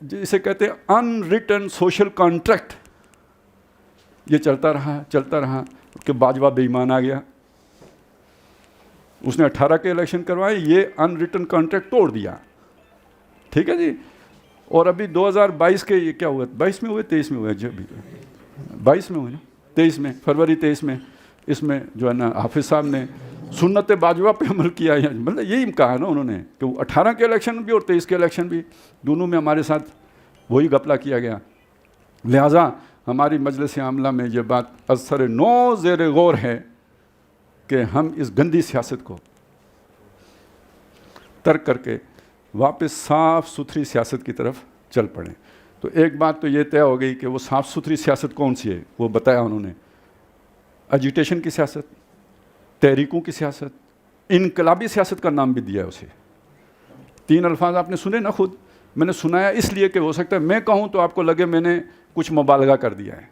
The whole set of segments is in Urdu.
جسے کہتے ہیں ان ریٹن سوشل کانٹریکٹ، یہ چلتا رہا کہ باجوہ بے ایمان آ گیا، اس نے 18 کے الیکشن کروائے، یہ ان ریٹن کانٹریکٹ توڑ دیا، ٹھیک ہے جی. اور ابھی 2022 کے یہ کیا ہوا، 22 میں ہوئے 23 میں ہوئے، جب 22 میں ہوئے نا، 23 میں، فروری 23 میں، اس میں جو ہے نا حافظ صاحب نے سنت باجوہ پہ عمل کیا ہے. مطلب یہی کہا نا انہوں نے کہ وہ 18 کے الیکشن بھی اور 23 کے الیکشن بھی، دونوں میں ہمارے ساتھ وہی گپلا کیا گیا. لہٰذا ہماری مجلس عاملہ میں یہ بات اثر نو زیر غور ہے کہ ہم اس گندی سیاست کو ترک کر کے واپس صاف ستھری سیاست کی طرف چل پڑیں. تو ایک بات تو یہ طے ہو گئی کہ وہ صاف ستھری سیاست کون سی ہے، وہ بتایا انہوں نے، اجیٹیشن کی سیاست، تحریکوں کی سیاست، انقلابی سیاست کا نام بھی دیا ہے اسے. 3 الفاظ آپ نے سنے نا، خود میں نے سنایا اس لیے کہ ہو سکتا ہے میں کہوں تو آپ کو لگے میں نے کچھ مبالغہ کر دیا ہے،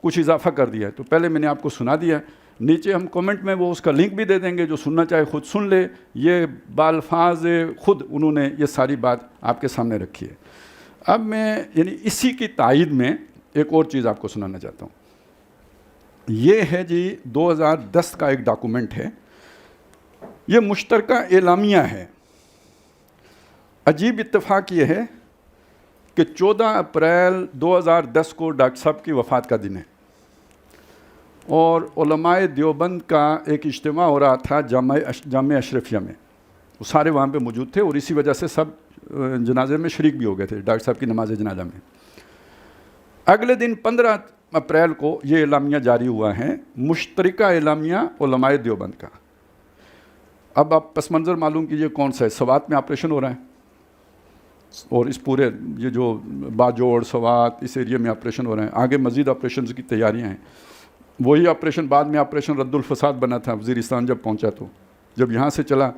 کچھ اضافہ کر دیا ہے، تو پہلے میں نے آپ کو سنا دیا. نیچے ہم کومنٹ میں وہ اس کا لنک بھی دے دیں گے، جو سننا چاہے خود سن لے. یہ بالفاظ خود انہوں نے یہ ساری بات آپ کے سامنے رکھی ہے. اب میں یعنی اسی کی تائید میں ایک اور چیز آپ کو سنانا چاہتا ہوں. یہ ہے جی 2010 کا ایک ڈاکومنٹ ہے، یہ مشترکہ اعلامیہ ہے. عجیب اتفاق یہ ہے کہ 14 اپریل 2010 کو ڈاکٹر صاحب کی وفات کا دن ہے، اور علماء دیوبند کا ایک اجتماع ہو رہا تھا جامع اشرفیہ میں. وہ سارے وہاں پہ موجود تھے اور اسی وجہ سے سب جنازے میں شریک بھی ہو گئے تھے، ڈاکٹر صاحب کی نماز جنازہ میں. اگلے دن 15 اپریل کو یہ اعلامیہ جاری ہوا ہے، مشترکہ اعلامیہ علماء دیوبند کا. اب آپ پس منظر معلوم کیجئے کون سا ہے. سوات میں آپریشن ہو رہا ہے، اور اس پورے یہ جو باجوڑ سوات اس ایریے میں آپریشن ہو رہے ہیں. آگے مزید آپریشنز کی تیاریاں ہیں. وہی آپریشن بعد میں آپریشن رد الفساد بنا تھا، وزیرستان جب پہنچا تو جب یہاں سے چلا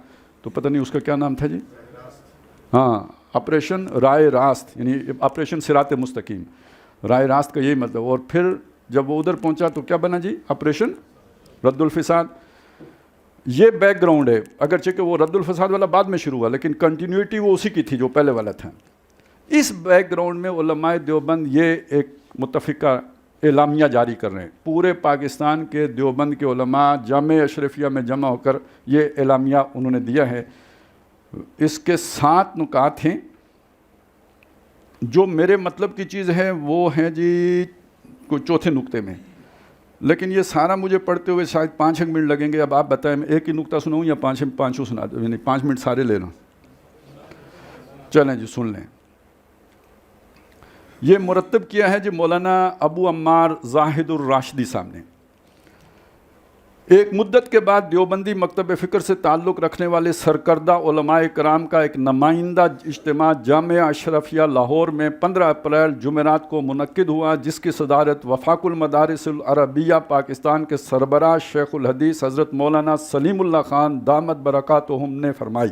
تو پتہ نہیں اس کا کیا نام تھا جی، ہاں آپریشن رائے راست، یعنی آپریشن صراط مستقیم، رائے راست کا یہی مطلب. اور پھر جب وہ ادھر پہنچا تو کیا بنا جی، آپریشن رد الفساد. یہ بیک گراؤنڈ ہے، اگرچہ کہ وہ رد الفساد والا بعد میں شروع ہوا لیکن کنٹینیوٹی وہ اسی کی تھی جو پہلے والا تھا. اس بیک گراؤنڈ میں علماء دیوبند یہ ایک متفقہ اعلامیہ جاری کر رہے ہیں. پورے پاکستان کے دیوبند کے علماء جامع اشرفیہ میں جمع ہو کر یہ اعلامیہ انہوں نے دیا ہے. اس کے 7 نکات ہیں. جو میرے مطلب کی چیز ہے وہ ہے جی کوئی چوتھے نقطے میں، لیکن یہ سارا مجھے پڑھتے ہوئے شاید 5 منٹ لگیں گے. اب آپ بتائیں میں ایک ہی نقطہ سناؤں یا پانچوں سنا دوں، یعنی 5 منٹ سارے لے لوں. چلیں جی سن لیں. یہ مرتب کیا ہے جی مولانا ابو عمار زاہد الراشدی صاحب نے. ایک مدت کے بعد دیوبندی مکتب فکر سے تعلق رکھنے والے سرکردہ علماء کرام کا ایک نمائندہ اجتماع جامعہ اشرفیہ لاہور میں 15 اپریل جمعرات کو منعقد ہوا، جس کی صدارت وفاق المدارس العربیہ پاکستان کے سربراہ شیخ الحدیث حضرت مولانا سلیم اللہ خان دامت برکاتہم نے فرمائی،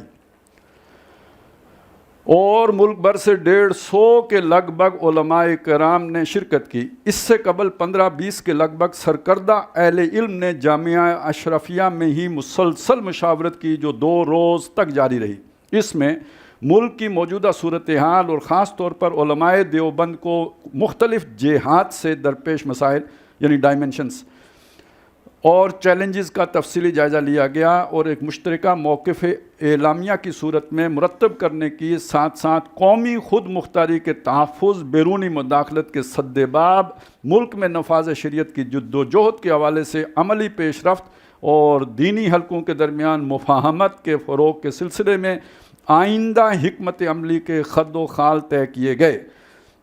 اور ملک بھر سے 150 کے لگ بھگ علماء کرام نے شرکت کی. اس سے قبل 15-20 کے لگ بھگ سرکردہ اہل علم نے جامعہ اشرفیہ میں ہی مسلسل مشاورت کی جو 2 روز تک جاری رہی. اس میں ملک کی موجودہ صورتحال اور خاص طور پر علماء دیوبند کو مختلف جہات سے درپیش مسائل یعنی ڈائمنشنز اور چیلنجز کا تفصیلی جائزہ لیا گیا، اور ایک مشترکہ موقف اعلامیہ کی صورت میں مرتب کرنے کی ساتھ ساتھ قومی خود مختاری کے تحفظ، بیرونی مداخلت کے سدباب، ملک میں نفاذ شریعت کی جد و جہد کے حوالے سے عملی پیش رفت اور دینی حلقوں کے درمیان مفاہمت کے فروغ کے سلسلے میں آئندہ حکمت عملی کے خد و خال طے کیے گئے.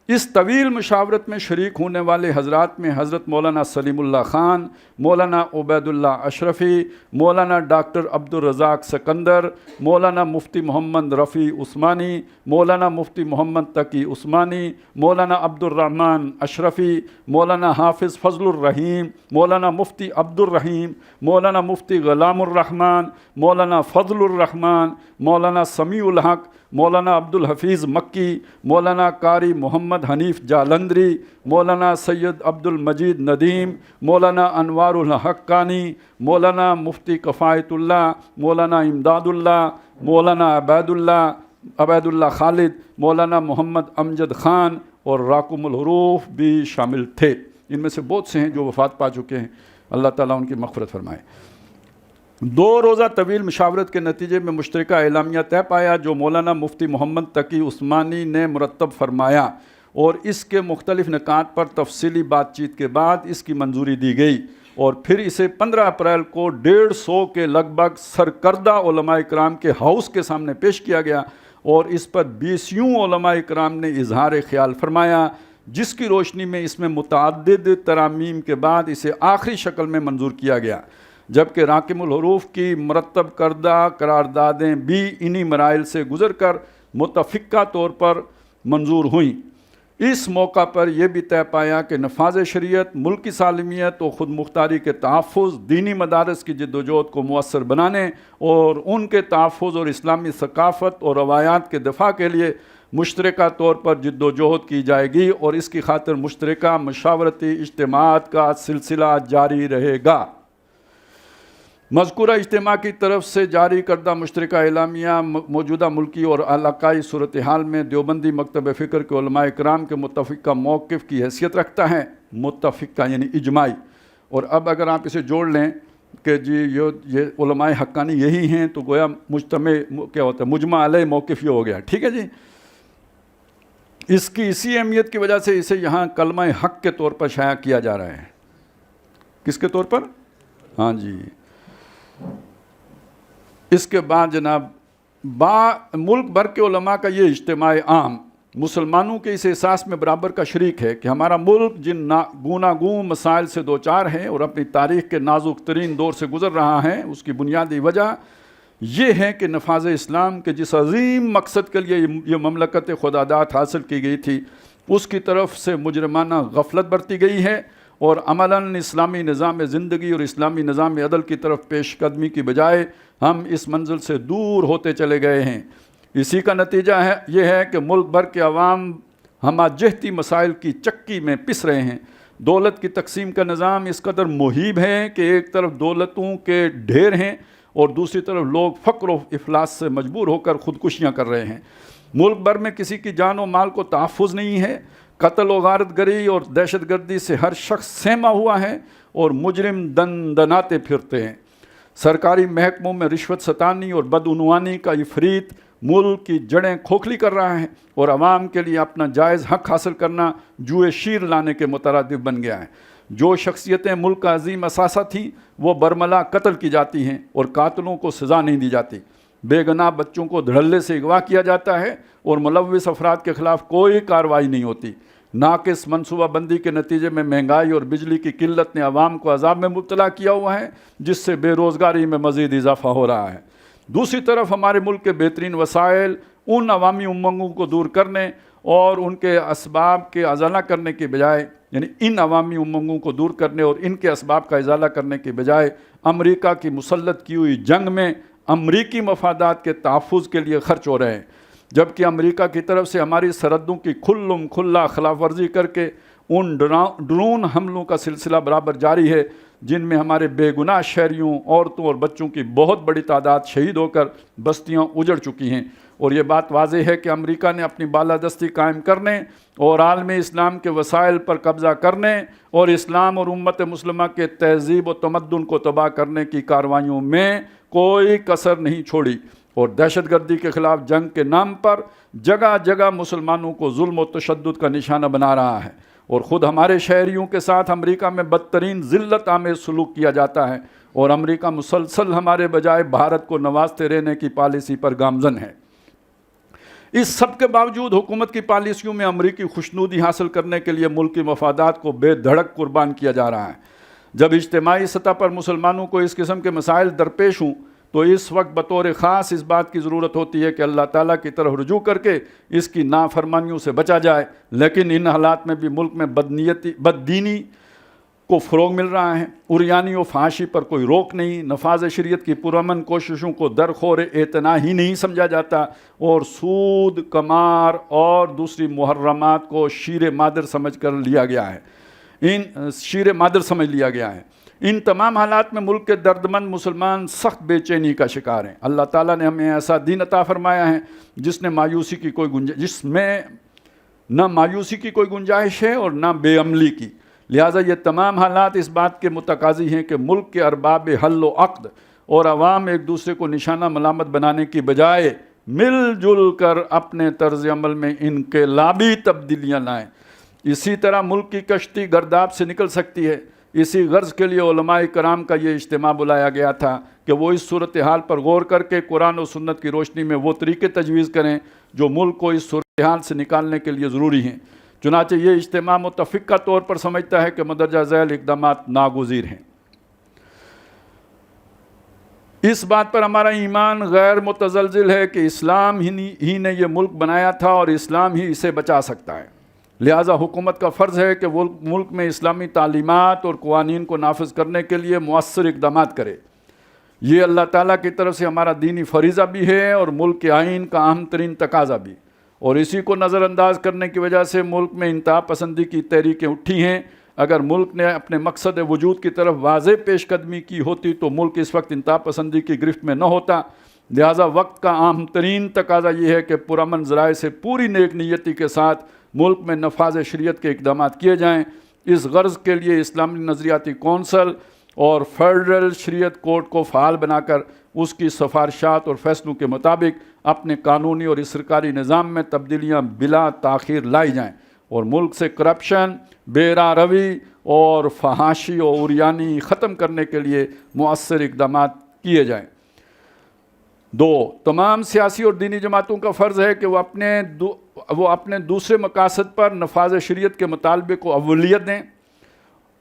اس طویل مشاورت میں شریک ہونے والے حضرات میں حضرت مولانا سلیم اللہ خان، مولانا عبید اللہ اشرفی، مولانا ڈاکٹر عبد الرزاق سکندر، مولانا مفتی محمد رفیع عثمانی، مولانا مفتی محمد تقی عثمانی، مولانا عبد الرحمن اشرفی، مولانا حافظ فضل الرحیم، مولانا مفتی عبد الرحیم، مولانا مفتی غلام الرحمن، مولانا فضل الرحمن، مولانا سمیع الحق، مولانا عبد الحفیظ مکی، مولانا قاری محمد حنیف جالندری، مولانا سید عبد المجید ندیم، مولانا انوار الحق کانی، مولانا مفتی کفایت اللہ، مولانا امداد اللہ، مولانا عبید اللہ، عبید اللہ خالد، مولانا محمد امجد خان اور راکم الحروف بھی شامل تھے۔ ان میں سے بہت سے ہیں جو وفات پا چکے ہیں، اللہ تعالیٰ ان کی مغفرت فرمائے۔ 2 روزہ طویل مشاورت کے نتیجے میں مشترکہ اعلامیہ طے پایا جو مولانا مفتی محمد تقی عثمانی نے مرتب فرمایا، اور اس کے مختلف نکات پر تفصیلی بات چیت کے بعد اس کی منظوری دی گئی، اور پھر اسے 15 اپریل کو 150 کے لگ بھگ سرکردہ علماء اکرام کے ہاؤس کے سامنے پیش کیا گیا، اور اس پر 20 علماء اکرام نے اظہار خیال فرمایا، جس کی روشنی میں اس میں متعدد ترامیم کے بعد اسے آخری شکل میں منظور کیا گیا، جبکہ راکم الحروف کی مرتب کردہ قراردادیں بھی انہی مراحل سے گزر کر متفقہ طور پر منظور ہوئیں۔ اس موقع پر یہ بھی طے پایا کہ نفاذ شریعت، ملک کی سالمیت و خود مختاری کے تحفظ، دینی مدارس کی جدوجہد کو مؤثر بنانے اور ان کے تحفظ اور اسلامی ثقافت اور روایات کے دفاع کے لیے مشترکہ طور پر جدوجہد کی جائے گی، اور اس کی خاطر مشترکہ مشاورتی اجتماعات کا سلسلہ جاری رہے گا۔ مذکورہ اجتماع کی طرف سے جاری کردہ مشترکہ اعلامیہ موجودہ ملکی اور علاقائی صورتحال میں دیوبندی مکتب فکر کے علماء اکرام کے متفقہ موقف کی حیثیت رکھتا ہے، متفقہ یعنی اجماعی۔ اور اب اگر آپ اسے جوڑ لیں کہ جی یہ علماء حقانی یہی ہیں، تو گویا مجتمع کیا ہوتا ہے، مجمع علیہ موقف یہ ہو گیا، ٹھیک ہے جی۔ اس کی اسی اہمیت کی وجہ سے اسے یہاں کلمہ حق کے طور پر شائع کیا جا رہا ہے۔ کس کے طور پر؟ ہاں جی۔ اس کے بعد جناب ملک بھر کے علماء کا یہ اجتماع عام مسلمانوں کے اس احساس میں برابر کا شریک ہے کہ ہمارا ملک جن گوناگوں مسائل سے دوچار ہے اور اپنی تاریخ کے نازک ترین دور سے گزر رہا ہے، اس کی بنیادی وجہ یہ ہے کہ نفاذ اسلام کے جس عظیم مقصد کے لیے یہ مملکت خداداد حاصل کی گئی تھی، اس کی طرف سے مجرمانہ غفلت برتی گئی ہے، اور عملاً اسلامی نظام زندگی اور اسلامی نظام عدل کی طرف پیش قدمی کی بجائے ہم اس منزل سے دور ہوتے چلے گئے ہیں۔ اسی کا نتیجہ یہ ہے کہ ملک بھر کے عوام ہمہ جہتی مسائل کی چکی میں پس رہے ہیں۔ دولت کی تقسیم کا نظام اس قدر مہیب ہے کہ ایک طرف دولتوں کے ڈھیر ہیں اور دوسری طرف لوگ فقر و افلاس سے مجبور ہو کر خودکشیاں کر رہے ہیں۔ ملک بھر میں کسی کی جان و مال کو تحفظ نہیں ہے، قتل و غارت گری اور دہشت گردی سے ہر شخص سہما ہوا ہے اور مجرم دناتے پھرتے ہیں۔ سرکاری محکموں میں رشوت ستانی اور بدعنوانی کا عفریت ملک کی جڑیں کھوکھلی کر رہا ہے، اور عوام کے لیے اپنا جائز حق حاصل کرنا جوئے شیر لانے کے مترادف بن گیا ہے۔ جو شخصیتیں ملک کا عظیم اثاثہ تھیں وہ برملا قتل کی جاتی ہیں اور قاتلوں کو سزا نہیں دی جاتی۔ بے گناہ بچوں کو دھڑلے سے اغوا کیا جاتا ہے اور ملوث افراد کے خلاف کوئی کارروائی نہیں ہوتی۔ ناقص منصوبہ بندی کے نتیجے میں مہنگائی اور بجلی کی قلت نے عوام کو عذاب میں مبتلا کیا ہوا ہے، جس سے بے روزگاری میں مزید اضافہ ہو رہا ہے۔ دوسری طرف ہمارے ملک کے بہترین وسائل ان عوامی امنگوں کو دور کرنے اور ان کے اسباب کے ازالہ کرنے کے بجائے، یعنی ان عوامی امنگوں کو دور کرنے اور ان کے اسباب کا ازالہ کرنے کے بجائے امریکہ کی مسلط کی ہوئی جنگ میں امریکی مفادات کے تحفظ کے لیے خرچ ہو رہے ہیں، جبکہ امریکہ کی طرف سے ہماری سرحدوں کی کھلم کھلا خلاف ورزی کر کے ان ڈرون حملوں کا سلسلہ برابر جاری ہے، جن میں ہمارے بے گناہ شہریوں، عورتوں اور بچوں کی بہت بڑی تعداد شہید ہو کر بستیاں اجڑ چکی ہیں۔ اور یہ بات واضح ہے کہ امریکہ نے اپنی بالادستی قائم کرنے اور عالم اسلام کے وسائل پر قبضہ کرنے اور اسلام اور امت مسلمہ کے تہذیب و تمدن کو تباہ کرنے کی کارروائیوں میں کوئی کسر نہیں چھوڑی، اور دہشت گردی کے خلاف جنگ کے نام پر جگہ جگہ مسلمانوں کو ظلم و تشدد کا نشانہ بنا رہا ہے، اور خود ہمارے شہریوں کے ساتھ امریکہ میں بدترین ذلت آمیز سلوک کیا جاتا ہے، اور امریکہ مسلسل ہمارے بجائے بھارت کو نوازتے رہنے کی پالیسی پر گامزن ہے۔ اس سب کے باوجود حکومت کی پالیسیوں میں امریکی خوشنودی حاصل کرنے کے لیے ملک کی مفادات کو بے دھڑک قربان کیا جا رہا ہے۔ جب اجتماعی سطح پر مسلمانوں کو اس قسم کے مسائل درپیش ہوں تو اس وقت بطور خاص اس بات کی ضرورت ہوتی ہے کہ اللہ تعالیٰ کی طرف رجوع کر کے اس کی نافرمانیوں سے بچا جائے، لیکن ان حالات میں بھی ملک میں بددینی کو فروغ مل رہا ہے، عریانی و فحاشی پر کوئی روک نہیں، نفاذ شریعت کی پرامن کوششوں کو درخور اعتنا ہی نہیں سمجھا جاتا، اور سود، قمار اور دوسری محرمات کو شیر مادر سمجھ لیا گیا ہے۔ ان تمام حالات میں ملک کے دردمند مسلمان سخت بے چینی کا شکار ہیں۔ اللہ تعالیٰ نے ہمیں ایسا دین عطا فرمایا ہے جس میں نہ مایوسی کی کوئی گنجائش ہے اور نہ بے عملی کی، لہٰذا یہ تمام حالات اس بات کے متقاضی ہیں کہ ملک کے ارباب حل و عقد اور عوام ایک دوسرے کو نشانہ ملامت بنانے کی بجائے مل جل کر اپنے طرز عمل میں انقلابی تبدیلیاں لائیں۔ اسی طرح ملک کی کشتی گرداب سے نکل سکتی ہے۔ اسی غرض کے لیے علماء کرام کا یہ اجتماع بلایا گیا تھا کہ وہ اس صورتحال پر غور کر کے قرآن و سنت کی روشنی میں وہ طریقے تجویز کریں جو ملک کو اس صورتحال سے نکالنے کے لیے ضروری ہیں۔ چنانچہ یہ اجتماع متفقہ طور پر سمجھتا ہے کہ مندرجہ ذیل اقدامات ناگزیر ہیں۔ اس بات پر ہمارا ایمان غیر متزلزل ہے کہ اسلام ہی نے یہ ملک بنایا تھا اور اسلام ہی اسے بچا سکتا ہے، لہٰذا حکومت کا فرض ہے کہ وہ ملک میں اسلامی تعلیمات اور قوانین کو نافذ کرنے کے لیے مؤثر اقدامات کرے۔ یہ اللہ تعالیٰ کی طرف سے ہمارا دینی فریضہ بھی ہے اور ملک کے آئین کا اہم ترین تقاضا بھی، اور اسی کو نظر انداز کرنے کی وجہ سے ملک میں انتہا پسندی کی تحریکیں اٹھی ہیں۔ اگر ملک نے اپنے مقصد وجود کی طرف واضح پیش قدمی کی ہوتی تو ملک اس وقت انتہا پسندی کی گرفت میں نہ ہوتا، لہٰذا وقت کا اہم ترین تقاضا یہ ہے کہ پرامن ذرائع سے پوری نیک نیتی کے ساتھ ملک میں نفاذ شریعت کے اقدامات کیے جائیں۔ اس غرض کے لیے اسلامی نظریاتی کونسل اور فیڈرل شریعت کورٹ کو فعال بنا کر اس کی سفارشات اور فیصلوں کے مطابق اپنے قانونی اور سرکاری نظام میں تبدیلیاں بلا تاخیر لائی جائیں اور ملک سے کرپشن، بے راہ روی اور فحاشی اور عریانی ختم کرنے کے لیے مؤثر اقدامات کیے جائیں۔ 2، تمام سیاسی اور دینی جماعتوں کا فرض ہے کہ وہ اپنے دوسرے مقاصد پر نفاذ شریعت کے مطالبے کو اولویت دیں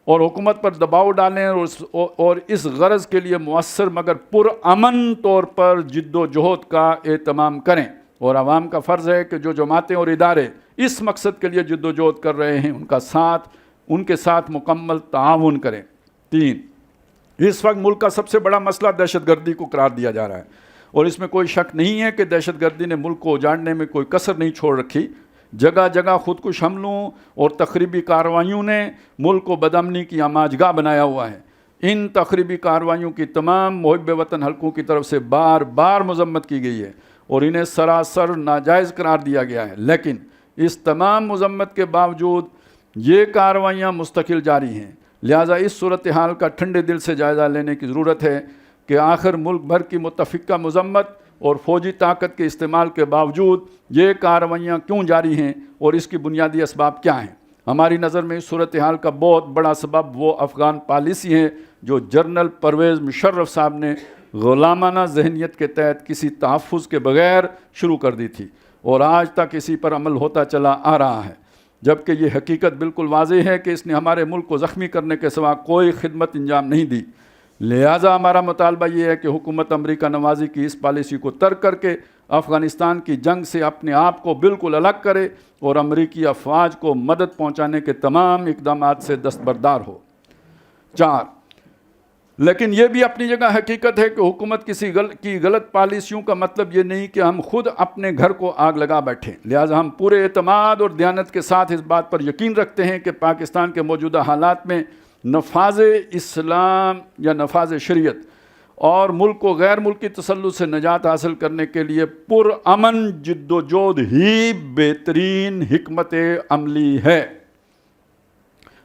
اور حکومت پر دباؤ ڈالیں اور اس غرض کے لیے مؤثر مگر پرامن طور پر جد و جہد کا اہتمام کریں، اور عوام کا فرض ہے کہ جو جماعتیں اور ادارے اس مقصد کے لیے جد و جہد کر رہے ہیں ان کے ساتھ مکمل تعاون کریں۔ 3، اس وقت ملک کا سب سے بڑا مسئلہ دہشت گردی کو قرار دیا جا رہا ہے، اور اس میں کوئی شک نہیں ہے کہ دہشت گردی نے ملک کو اجاڑنے میں کوئی کسر نہیں چھوڑ رکھی۔ جگہ جگہ خودکش حملوں اور تخریبی کارروائیوں نے ملک کو بدامنی کی آماجگاہ بنایا ہوا ہے۔ ان تخریبی کارروائیوں کی تمام محب وطن حلقوں کی طرف سے بار بار مذمت کی گئی ہے اور انہیں سراسر ناجائز قرار دیا گیا ہے، لیکن اس تمام مذمت کے باوجود یہ کارروائیاں مستقل جاری ہیں۔ لہٰذا اس صورتحال کا ٹھنڈے دل سے جائزہ لینے کی ضرورت ہے کہ آخر ملک بھر کی متفقہ مذمت اور فوجی طاقت کے استعمال کے باوجود یہ کارروائیاں کیوں جاری ہیں اور اس کی بنیادی اسباب کیا ہیں۔ ہماری نظر میں اس صورتحال کا بہت بڑا سبب وہ افغان پالیسی ہے جو جنرل پرویز مشرف صاحب نے غلامانہ ذہنیت کے تحت کسی تحفظ کے بغیر شروع کر دی تھی اور آج تک اسی پر عمل ہوتا چلا آ رہا ہے، جبکہ یہ حقیقت بالکل واضح ہے کہ اس نے ہمارے ملک کو زخمی کرنے کے سوا کوئی خدمت انجام نہیں دی۔ لہٰذا ہمارا مطالبہ یہ ہے کہ حکومت امریکہ نوازی کی اس پالیسی کو ترک کر کے افغانستان کی جنگ سے اپنے آپ کو بالکل الگ کرے اور امریکی افواج کو مدد پہنچانے کے تمام اقدامات سے دستبردار ہو۔ 4، لیکن یہ بھی اپنی جگہ حقیقت ہے کہ حکومت کی غلط پالیسیوں کا مطلب یہ نہیں کہ ہم خود اپنے گھر کو آگ لگا بیٹھیں۔ لہٰذا ہم پورے اعتماد اور دیانت کے ساتھ اس بات پر یقین رکھتے ہیں کہ پاکستان کے موجودہ حالات میں نفاذ اسلام یا نفاذ شریعت اور ملک کو غیر ملکی تسلط سے نجات حاصل کرنے کے لیے پرامن جد و جہد ہی بہترین حکمت عملی ہے،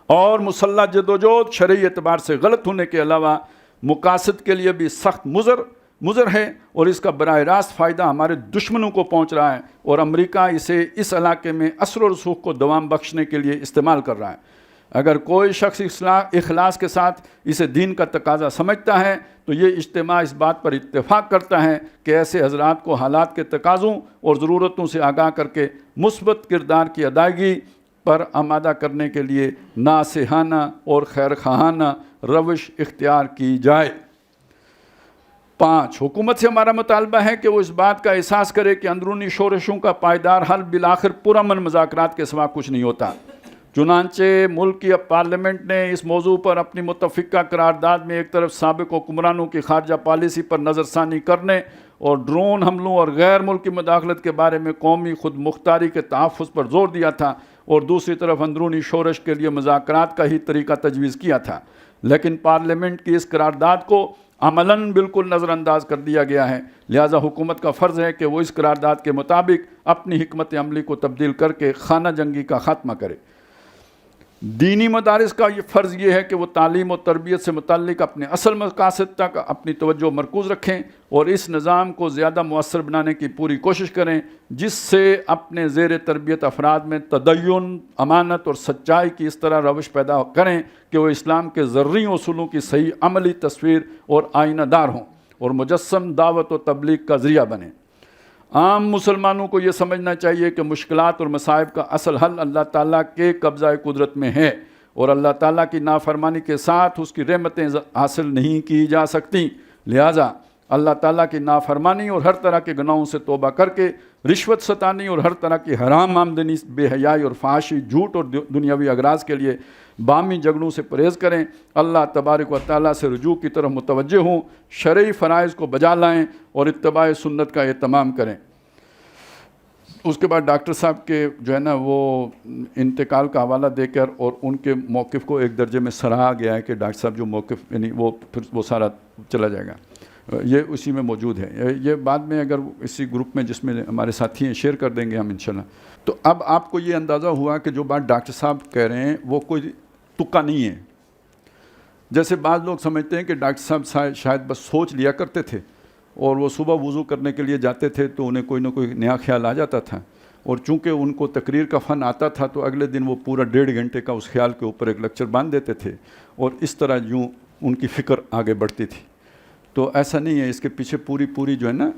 اور مسلح جد و جہد شرعی اعتبار سے غلط ہونے کے علاوہ مقاصد کے لیے بھی سخت مضر ہے، اور اس کا براہ راست فائدہ ہمارے دشمنوں کو پہنچ رہا ہے اور امریکہ اسے اس علاقے میں اثر و رسوخ کو دوام بخشنے کے لیے استعمال کر رہا ہے۔ اگر کوئی شخص اخلاص کے ساتھ اسے دین کا تقاضا سمجھتا ہے تو یہ اجتماع اس بات پر اتفاق کرتا ہے کہ ایسے حضرات کو حالات کے تقاضوں اور ضرورتوں سے آگاہ کر کے مثبت کردار کی ادائیگی پر آمادہ کرنے کے لیے ناصحانہ اور خیرخواہانہ روش اختیار کی جائے۔ 5، حکومت سے ہمارا مطالبہ ہے کہ وہ اس بات کا احساس کرے کہ اندرونی شورشوں کا پائیدار حل بالآخر پرامن مذاکرات کے سوا کچھ نہیں ہوتا۔ چنانچہ ملک کی پارلیمنٹ نے اس موضوع پر اپنی متفقہ قرارداد میں ایک طرف سابق حکمرانوں کی خارجہ پالیسی پر نظر ثانی کرنے اور ڈرون حملوں اور غیر ملکی مداخلت کے بارے میں قومی خود مختاری کے تحفظ پر زور دیا تھا، اور دوسری طرف اندرونی شورش کے لیے مذاکرات کا ہی طریقہ تجویز کیا تھا۔ لیکن پارلیمنٹ کی اس قرارداد کو عملاً بالکل نظر انداز کر دیا گیا ہے، لہٰذا حکومت کا فرض ہے کہ وہ اس قرارداد کے مطابق اپنی حکمت عملی کو تبدیل کر کے خانہ جنگی کا خاتمہ کرے۔ دینی مدارس کا یہ فرض یہ ہے کہ وہ تعلیم و تربیت سے متعلق اپنے اصل مقاصد تک اپنی توجہ مرکوز رکھیں اور اس نظام کو زیادہ مؤثر بنانے کی پوری کوشش کریں، جس سے اپنے زیر تربیت افراد میں تدین، امانت اور سچائی کی اس طرح روش پیدا کریں کہ وہ اسلام کے ذرّی اصولوں کی صحیح عملی تصویر اور آئینہ دار ہوں اور مجسم دعوت و تبلیغ کا ذریعہ بنیں۔ عام مسلمانوں کو یہ سمجھنا چاہیے کہ مشکلات اور مصائب کا اصل حل اللہ تعالیٰ کے قبضہ قدرت میں ہے اور اللہ تعالیٰ کی نافرمانی کے ساتھ اس کی رحمتیں حاصل نہیں کی جا سکتی، لہٰذا اللہ تعالیٰ کی نافرمانی اور ہر طرح کے گناہوں سے توبہ کر کے رشوت ستانی اور ہر طرح کی حرام آمدنی، بے حیائی اور فحاشی، جھوٹ اور دنیاوی اغراض کے لیے باہمی جھگڑوں سے پرہیز کریں، اللہ تبارک و تعالیٰ سے رجوع کی طرف متوجہ ہوں، شرعی فرائض کو بجا لائیں اور اتباع سنت کا اہتمام کریں۔ اس کے بعد ڈاکٹر صاحب کے جو ہے نا وہ انتقال کا حوالہ دے کر اور ان کے موقف کو ایک درجے میں سراہا گیا ہے کہ ڈاکٹر صاحب جو موقف یعنی وہ پھر وہ سارا چلا جائے گا، یہ اسی میں موجود ہے، یہ بعد میں اگر اسی گروپ میں جس میں ہمارے ساتھی ہیں شیئر کر دیں گے ہم انشاءاللہ۔ تو اب آپ کو یہ اندازہ ہوا کہ جو بات ڈاکٹر صاحب کہہ رہے ہیں وہ کوئی تکا نہیں ہے۔ جیسے بعض لوگ سمجھتے ہیں کہ ڈاکٹر صاحب شاید بس سوچ لیا کرتے تھے اور وہ صبح وضو کرنے کے لیے جاتے تھے تو انہیں کوئی نہ کوئی نیا خیال آ جاتا تھا، اور چونکہ ان کو تقریر کا فن آتا تھا تو اگلے دن وہ پورا 1.5 گھنٹے کا اس خیال کے اوپر ایک لیکچر باندھ دیتے تھے اور اس طرح یوں ان کی فکر آگے بڑھتی تھی۔ تو ایسا نہیں ہے، اس کے پیچھے پوری جو ہے نا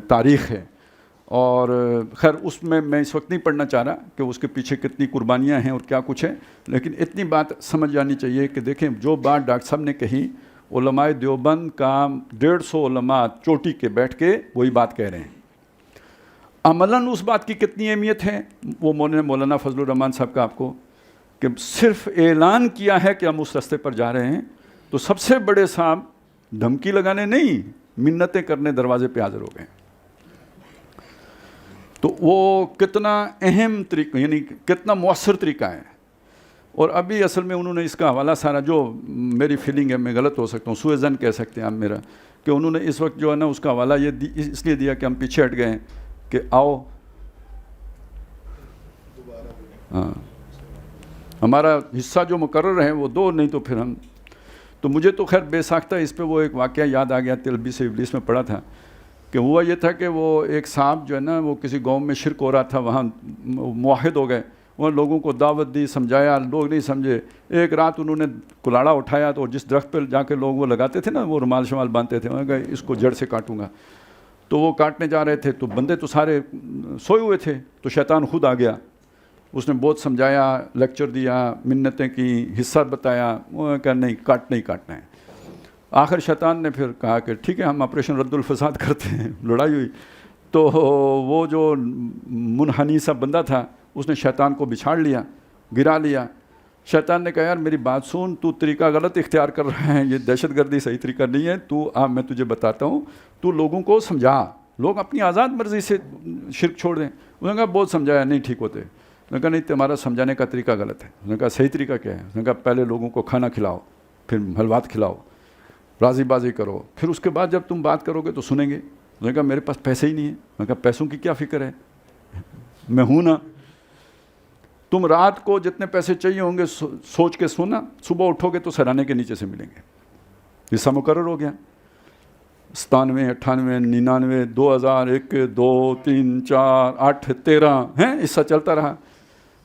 تاریخ ہے، اور خیر اس میں اس وقت نہیں پڑھنا چاہ رہا کہ اس کے پیچھے کتنی قربانیاں ہیں اور کیا کچھ ہے، لیکن اتنی بات سمجھ جانی چاہیے کہ دیکھیں جو بات ڈاکٹر صاحب نے کہی، علماء دیوبند کا 150 علماء چوٹی کے بیٹھ کے وہی بات کہہ رہے ہیں۔ عملاً اس بات کی کتنی اہمیت ہے وہ مولانا فضل الرحمان صاحب کا آپ کو کہ صرف اعلان کیا ہے کہ ہم اس راستے پر جا رہے ہیں، تو سب سے بڑے صاحب دھمکی لگانے نہیں، منتیں کرنے دروازے پہ حاضر ہو گئے۔ تو وہ کتنا اہم طریقہ یعنی کتنا مؤثر طریقہ ہے، اور ابھی اصل میں انہوں نے اس کا حوالہ سارا، جو میری فیلنگ ہے میں غلط ہو سکتا ہوں، سوء ظن کہہ سکتے ہیں آپ میرا، کہ انہوں نے اس وقت جو ہے نا اس کا حوالہ یہ اس لیے دیا کہ ہم پیچھے ہٹ گئے کہ آؤ ہاں ہمارا حصہ جو مقرر ہے وہ دو، نہیں تو پھر ہم تو مجھے تو خیر بے ساختہ اس پہ وہ ایک واقعہ یاد آ گیا، تلبیس ابلیس میں پڑھا تھا کہ ہوا یہ تھا کہ وہ ایک صاحب جو ہے نا وہ کسی گاؤں میں شرک ہو رہا تھا، وہاں موحد ہو گئے، وہ لوگوں کو دعوت دی، سمجھایا، لوگ نہیں سمجھے۔ ایک رات انہوں نے کلاڑا اٹھایا تو جس درخت پہ جا کے لوگ وہ لگاتے تھے نا، وہ رومال شمال باندھتے تھے، انہوں نے کہا اس کو جڑ سے کاٹوں گا، تو وہ کاٹنے جا رہے تھے تو بندے تو سارے سوئے ہوئے تھے، تو شیطان خود آ گیا، اس نے بہت سمجھایا، لیکچر دیا، منتیں کی، حصہ بتایا، وہ کہا نہیں کاٹنا ہے۔ آخر شیطان نے پھر کہا کہ ٹھیک ہے ہم آپریشن رد الفساد کرتے ہیں، لڑائی ہوئی، تو وہ جو منحنی سا بندہ تھا اس نے شیطان کو بچھاڑ لیا، گرا لیا۔ شیطان نے کہا یار میری بات سن، تو طریقہ غلط اختیار کر رہا ہے، یہ دہشت گردی صحیح طریقہ نہیں ہے، تو میں تجھے بتاتا ہوں، تو لوگوں کو سمجھا، لوگ اپنی آزاد مرضی سے شرک چھوڑ دیں۔ انہوں نے کہا بہت سمجھایا، نہیں ٹھیک ہوتے۔ انہوں نے کہا نہیں تمہارا سمجھانے کا طریقہ غلط ہے۔ انہوں نے کہا صحیح طریقہ کیا ہے؟ انہوں نے کہا پہلے لوگوں کو کھانا کھلاؤ، پھر حلوات کھلاؤ، راضی بازی کرو، پھر اس کے بعد جب تم بات کرو گے تو سنیں گے۔ انہوں نے کہا میرے پاس پیسے ہی نہیں ہیں۔ میں نے کہا پیسوں کی کیا فکر ہے، میں ہوں نا، تم رات کو جتنے پیسے چاہیے ہوں گے سوچ کے سونا، صبح اٹھو گے تو سرانے کے نیچے سے ملیں گے۔ حصہ مقرر ہو گیا، 97، 98، 99، 2001، 2، 3، 4، 8، 13 ہیں، حصہ چلتا رہا،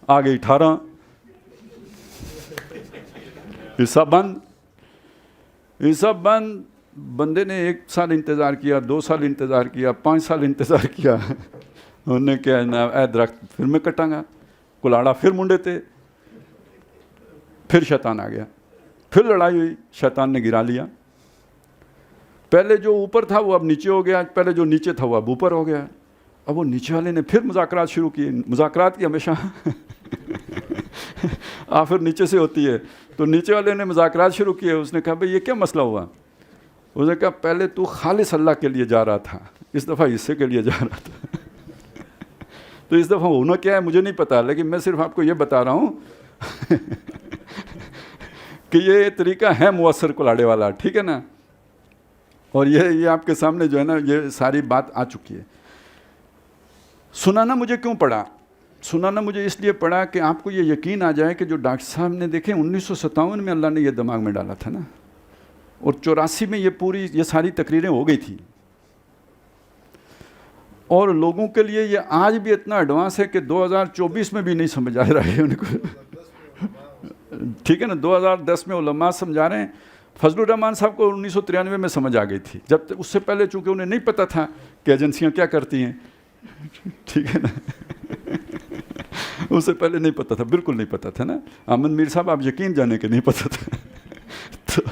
آگے 18، حصہ بند۔ حصہ بند، بندے نے 1 سال انتظار کیا، 2 سال انتظار کیا، 5 سال انتظار کیا، انہوں نے کہا اے درخت پھر میں کٹاں گا، کلاڑا پھر منڈے تھے، پھر شیطان آ گیا، پھر لڑائی ہوئی، شیطان نے گرا لیا۔ پہلے جو اوپر تھا وہ اب نیچے ہو گیا، پہلے جو نیچے تھا وہ اب اوپر ہو گیا۔ اب وہ نیچے والے نے پھر مذاکرات شروع کیے، مذاکرات کی ہمیشہ آخر نیچے سے ہوتی ہے، تو نیچے والے نے مذاکرات شروع کیے۔ اس نے کہا بھئی یہ کیا مسئلہ ہوا؟ اس نے کہا پہلے تو خالص اللہ کے لیے جا رہا تھا، اس دفعہ حصے کے لیے جا رہا تھا۔ تو اس دفعہ ہونا کیا ہے مجھے نہیں پتا، لیکن میں صرف آپ کو یہ بتا رہا ہوں کہ یہ طریقہ ہے مؤثر کلاڑے والا، ٹھیک ہے نا. اور یہ آپ کے سامنے جو ہے نا یہ ساری بات آ چکی ہے. سنانا مجھے کیوں پڑا؟ سنانا مجھے اس لیے پڑا کہ آپ کو یہ یقین آ جائے کہ جو ڈاکٹر صاحب نے دیکھیں 1957 میں اللہ نے یہ دماغ میں ڈالا تھا نا، اور 84 میں یہ ساری تقریریں ہو گئی تھی، اور لوگوں کے لیے یہ آج بھی اتنا ایڈوانس ہے کہ 2024 میں بھی نہیں سمجھ آ رہا ہے ان کو. ٹھیک ہے نا، 2010 میں علماء سمجھا رہے ہیں. فضل الرحمان صاحب کو 1993 میں سمجھ آ گئی تھی، جب اس سے پہلے چونکہ انہیں نہیں پتہ تھا کہ ایجنسیاں کیا کرتی ہیں. ٹھیک ہے نا، اس سے پہلے نہیں پتہ تھا، بالکل نہیں پتہ تھا نا. احمد میر صاحب آپ یقین جانے کہ نہیں پتہ تھا. تو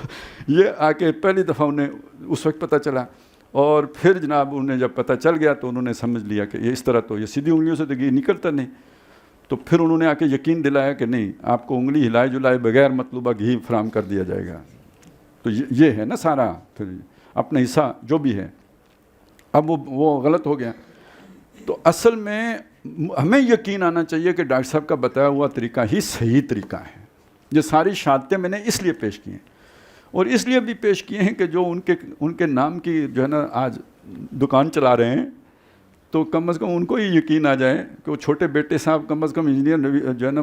یہ آ کے پہلی دفعہ انہیں اس وقت پتہ چلا، اور پھر جناب انہیں جب پتہ چل گیا تو انہوں نے سمجھ لیا کہ یہ اس طرح تو یہ سیدھی انگلیوں سے تو یہ نکلتا نہیں. تو پھر انہوں نے آ کے یقین دلایا کہ نہیں، آپ کو انگلی ہلائے جلائے بغیر مطلوبہ گھی فراہم کر دیا جائے گا. تو یہ ہے نا سارا پھر اپنا حصہ جو بھی ہے. اب وہ غلط ہو گیا. تو اصل میں ہمیں یقین آنا چاہیے کہ ڈاکٹر صاحب کا بتایا ہوا طریقہ ہی صحیح طریقہ ہے. یہ ساری شہادتیں میں نے اس لیے پیش کی ہیں، اور اس لیے بھی پیش کیے ہیں کہ جو ان کے نام کی جو ہے نا آج دکان چلا رہے ہیں، تو کم از کم ان کو ہی یقین آ جائے کہ وہ چھوٹے بیٹے صاحب کم از کم انجینئر جو ہے نا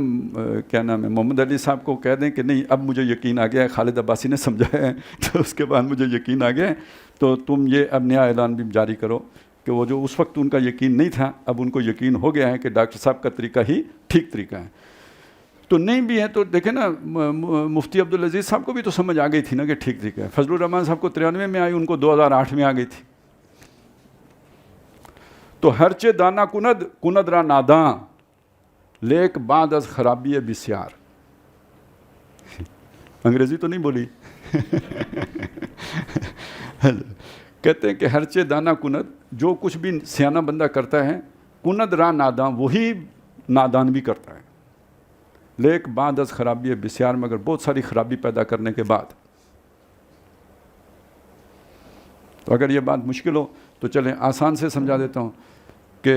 کیا نام ہے محمد علی صاحب کو کہہ دیں کہ نہیں اب مجھے یقین آ گیا ہے، خالد عباسی نے سمجھایا ہے تو اس کے بعد مجھے یقین آ گیا ہے، تو تم یہ اب نیا اعلان بھی جاری کرو کہ وہ جو اس وقت ان کا یقین نہیں تھا اب ان کو یقین ہو گیا ہے کہ ڈاکٹر صاحب کا طریقہ ہی ٹھیک طریقہ ہے. تو نہیں بھی ہے تو دیکھیں نا، مفتی عبدالعزیز صاحب کو بھی تو سمجھ آ گئی تھی نا کہ ٹھیک طریقہ ہے. فضل الرحمان صاحب کو 93 میں آئی، ان کو 2008 میں آ گئی تھی. تو ہرچے دانا کند را ناداں لیک بعد از خرابی بسیار. انگریزی تو نہیں بولی. کہتے ہیں کہ ہرچے دانا کند، جو کچھ بھی سیانہ بندہ کرتا ہے، کند را ناداں وہی نادان بھی کرتا ہے. لیک بعد از خرابی بسیار، مگر بہت ساری خرابی پیدا کرنے کے بعد. تو اگر یہ بات مشکل ہو تو چلیں آسان سے سمجھا دیتا ہوں کہ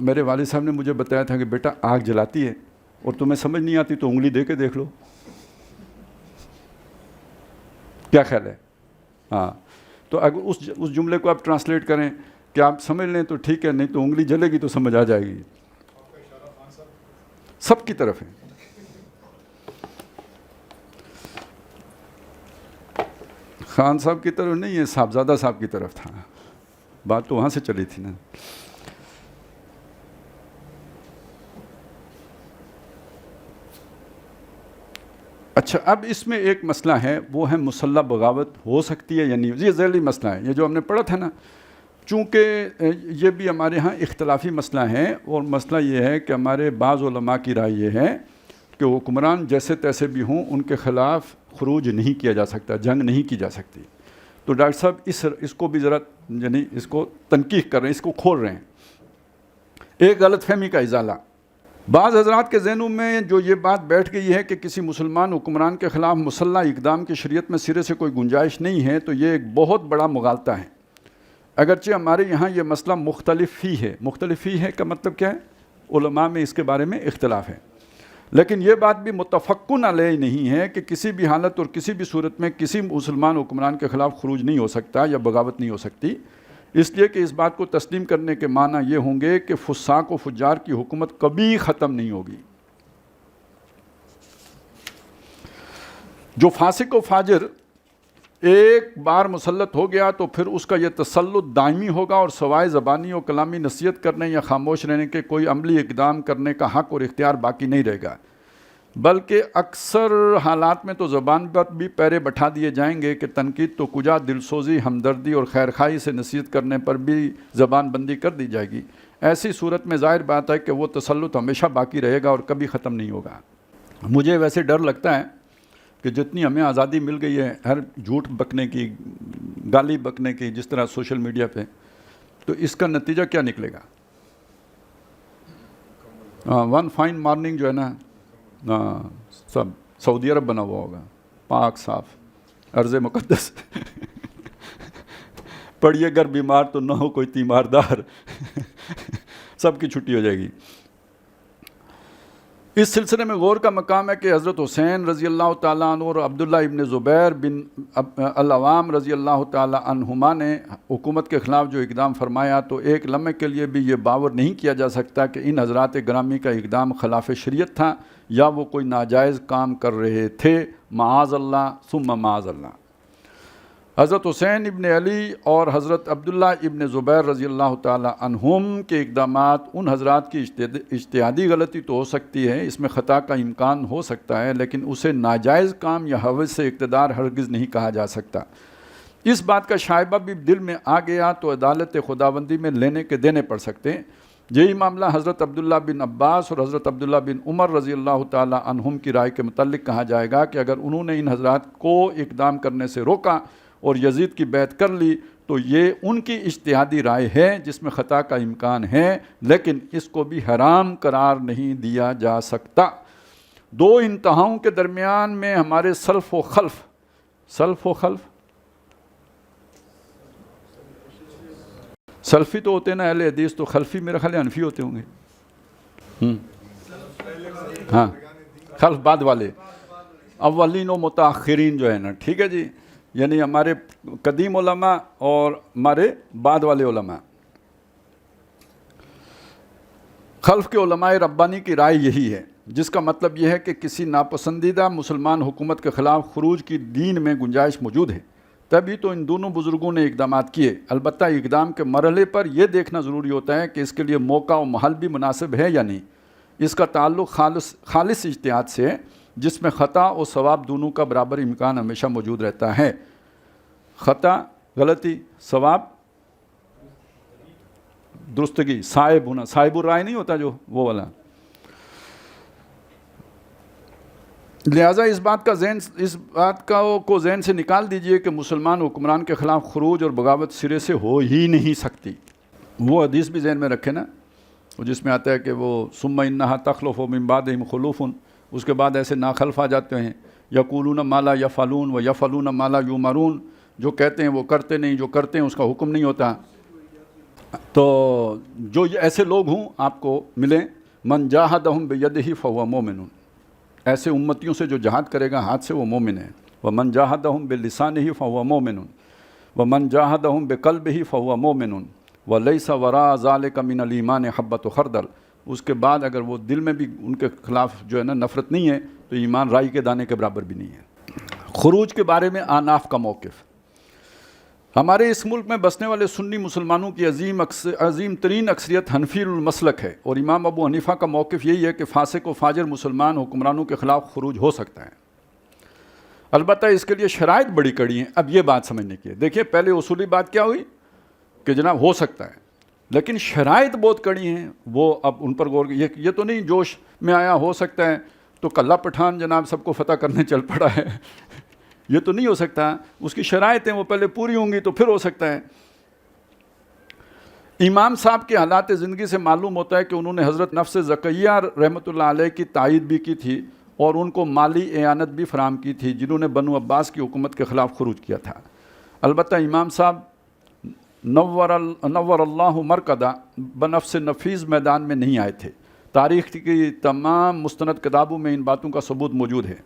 میرے والد صاحب نے مجھے بتایا تھا کہ بیٹا آگ جلاتی ہے اور تمہیں سمجھ نہیں آتی تو انگلی دے کے دیکھ لو. کیا خیال ہے؟ ہاں، تو اگر اس جملے کو آپ ٹرانسلیٹ کریں کہ آپ سمجھ لیں تو ٹھیک ہے، نہیں تو انگلی جلے گی تو سمجھ آ جائے گی. سب کی طرف ہے. خان صاحب کی طرف نہیں ہے، صاحبزادہ صاحب کی طرف تھا. بات تو وہاں سے چلی تھی نا. اچھا، اب اس میں ایک مسئلہ ہے، وہ ہے مسلح بغاوت ہو سکتی ہے یا نہیں. یہ ذیلی مسئلہ ہے، یہ جو ہم نے پڑھا تھا نا. چونکہ یہ بھی ہمارے ہاں اختلافی مسئلہ ہے، اور مسئلہ یہ ہے کہ ہمارے بعض علماء کی رائے یہ ہے کہ حکمران جیسے تیسے بھی ہوں ان کے خلاف خروج نہیں کیا جا سکتا، جنگ نہیں کی جا سکتی. تو ڈاکٹر صاحب اس کو بھی ذرا یعنی اس کو تنقیح کر رہے ہیں، اس کو کھول رہے ہیں. ایک غلط فہمی کا ازالہ. بعض حضرات کے ذہنوں میں جو یہ بات بیٹھ گئی ہے کہ کسی مسلمان حکمران کے خلاف مسلح اقدام کی شریعت میں سرے سے کوئی گنجائش نہیں ہے، تو یہ ایک بہت بڑا مغالطہ ہے. اگرچہ ہمارے یہاں یہ مسئلہ مختلف ہی ہے. مختلف ہی ہے کا مطلب کیا ہے؟ علماء میں اس کے بارے میں اختلاف ہے، لیکن یہ بات بھی متفقن علیہ نہیں ہے کہ کسی بھی حالت اور کسی بھی صورت میں کسی مسلمان حکمران کے خلاف خروج نہیں ہو سکتا یا بغاوت نہیں ہو سکتی. اس لیے کہ اس بات کو تسلیم کرنے کے معنی یہ ہوں گے کہ فساق و فجار کی حکومت کبھی ختم نہیں ہوگی. جو فاسق و فاجر ایک بار مسلط ہو گیا تو پھر اس کا یہ تسلط دائمی ہوگا، اور سوائے زبانی و کلامی نصیحت کرنے یا خاموش رہنے کے کوئی عملی اقدام کرنے کا حق اور اختیار باقی نہیں رہے گا. بلکہ اکثر حالات میں تو زبان پر بھی پیرے بٹھا دیے جائیں گے کہ تنقید تو کجا، دلسوزی، ہمدردی اور خیرخواہی سے نصیحت کرنے پر بھی زبان بندی کر دی جائے گی. ایسی صورت میں ظاہر بات ہے کہ وہ تسلط ہمیشہ باقی رہے گا اور کبھی ختم نہیں ہوگا. مجھے ویسے ڈر لگتا ہے کہ جتنی ہمیں آزادی مل گئی ہے ہر جھوٹ بکنے کی، گالی بکنے کی، جس طرح سوشل میڈیا پہ، تو اس کا نتیجہ کیا نکلے گا؟ ون فائن مارننگ جو ہے نا، سب سعودی عرب بنا ہوا ہوگا، پاک صاف، ارض مقدس. پڑھیے گر بیمار تو نہ ہو کوئی تیماردار. سب کی چھٹی ہو جائے گی. اس سلسلے میں غور کا مقام ہے کہ حضرت حسین رضی اللہ تعالیٰ عنہ اور عبداللہ ابن زبیر بن العوام رضی اللہ تعالیٰ عنہما نے حکومت کے خلاف جو اقدام فرمایا، تو ایک لمحے کے لیے بھی یہ باور نہیں کیا جا سکتا کہ ان حضرات گرامی کا اقدام خلاف شریعت تھا یا وہ کوئی ناجائز کام کر رہے تھے، معاذ اللہ ثم معاذ اللہ۔ حضرت حسین ابن علی اور حضرت عبداللہ ابن زبیر رضی اللہ تعالیٰ عنہم کے اقدامات ان حضرات کی اجتہادی غلطی تو ہو سکتی ہے، اس میں خطا کا امکان ہو سکتا ہے، لیکن اسے ناجائز کام یا ہوس سے اقتدار ہرگز نہیں کہا جا سکتا۔ اس بات کا شائبہ بھی دل میں آ گیا تو عدالت خداوندی میں لینے کے دینے پڑ سکتے ہیں۔ یہی معاملہ حضرت عبداللہ بن عباس اور حضرت عبداللہ بن عمر رضی اللہ تعالیٰ عنہم کی رائے کے متعلق کہا جائے گا کہ اگر انہوں نے ان حضرات کو اقدام کرنے سے روکا اور یزید کی بیعت کر لی تو یہ ان کی اجتہادی رائے ہے جس میں خطا کا امکان ہے، لیکن اس کو بھی حرام قرار نہیں دیا جا سکتا۔ دو انتہاؤں کے درمیان میں ہمارے سلف و خلف سلفی تو ہوتے ہیں نا اہل حدیث، تو خلفی میرا خیال انفی ہوتے ہوں گے۔ ہاں، خلف بعد والے، اولین و متاخرین جو ہے نا، ٹھیک ہے جی، یعنی ہمارے قدیم علماء اور ہمارے بعد والے علماء۔ خلف کے علماء ربانی کی رائے یہی ہے، جس کا مطلب یہ ہے کہ کسی ناپسندیدہ مسلمان حکومت کے خلاف خروج کی دین میں گنجائش موجود ہے، تبھی تو ان دونوں بزرگوں نے اقدامات کیے۔ البتہ اقدام کے مرحلے پر یہ دیکھنا ضروری ہوتا ہے کہ اس کے لیے موقع و محل بھی مناسب ہے یا نہیں۔ اس کا تعلق خالص اجتہاد سے ہے، جس میں خطا اور ثواب دونوں کا برابر امکان ہمیشہ موجود رہتا ہے۔ خطا غلطی، ثواب درستگی، صائب ہونا، صائب الرائے نہیں ہوتا جو وہ والا۔ لہٰذا اس بات کو ذہن سے نکال دیجئے کہ مسلمان حکمران کے خلاف خروج اور بغاوت سرے سے ہو ہی نہیں سکتی۔ وہ حدیث بھی ذہن میں رکھے نا، جس میں آتا ہے کہ وہ ثم انہا تخلف من بعدہم خلوف، اس کے بعد ایسے ناخلف آ جاتے ہیں، یقولون ما لا یفعلون و یفعلون ما لا یؤمرون، جو کہتے ہیں وہ کرتے نہیں، جو کرتے ہیں اس کا حکم نہیں ہوتا۔ تو جو ایسے لوگ ہوں آپ کو ملیں، من جاہدہم بیدہ فہو مومن، ایسے امتیوں سے جو جہاد کرے گا ہاتھ سے وہ مومن ہے۔ ومن جاہدہم بلسانہ فہو مومن ومن جاہدہم بقلبہ فہو مومن ولیس وراء ذلک من الایمان حبۃ خردل، اس کے بعد اگر وہ دل میں بھی ان کے خلاف جو ہے نا نفرت نہیں ہے تو ایمان رائی کے دانے کے برابر بھی نہیں ہے۔ خروج کے بارے میں احناف کا موقف۔ ہمارے اس ملک میں بسنے والے سنی مسلمانوں کی عظیم ترین اکثریت حنفی المسلک ہے، اور امام ابو حنیفہ کا موقف یہی ہے کہ فاسق و فاجر مسلمان حکمرانوں کے خلاف خروج ہو سکتا ہے، البتہ اس کے لیے شرائط بڑی کڑی ہیں۔ اب یہ بات سمجھنے کی ہے، دیکھیے پہلے اصولی بات کیا ہوئی کہ جناب ہو سکتا ہے، لیکن شرائط بہت کڑی ہیں، وہ اب ان پر غور، یہ تو نہیں جوش میں آیا ہو سکتا ہے تو کلہ پٹھان جناب سب کو فتح کرنے چل پڑا ہے، یہ تو نہیں ہو سکتا، اس کی شرائط ہیں وہ پہلے پوری ہوں گی تو پھر ہو سکتا ہے۔ امام صاحب کے حالات زندگی سے معلوم ہوتا ہے کہ انہوں نے حضرت نفس زکیہ رحمۃ اللہ علیہ کی تائید بھی کی تھی اور ان کو مالی اعانت بھی فراہم کی تھی، جنہوں نے بنو عباس کی حکومت کے خلاف خروج کیا تھا۔ البتہ امام صاحب نور اللہ مرکدہ بنفس نفیس میدان میں نہیں آئے تھے۔ تاریخ کی تمام مستند کتابوں میں ان باتوں کا ثبوت موجود ہے،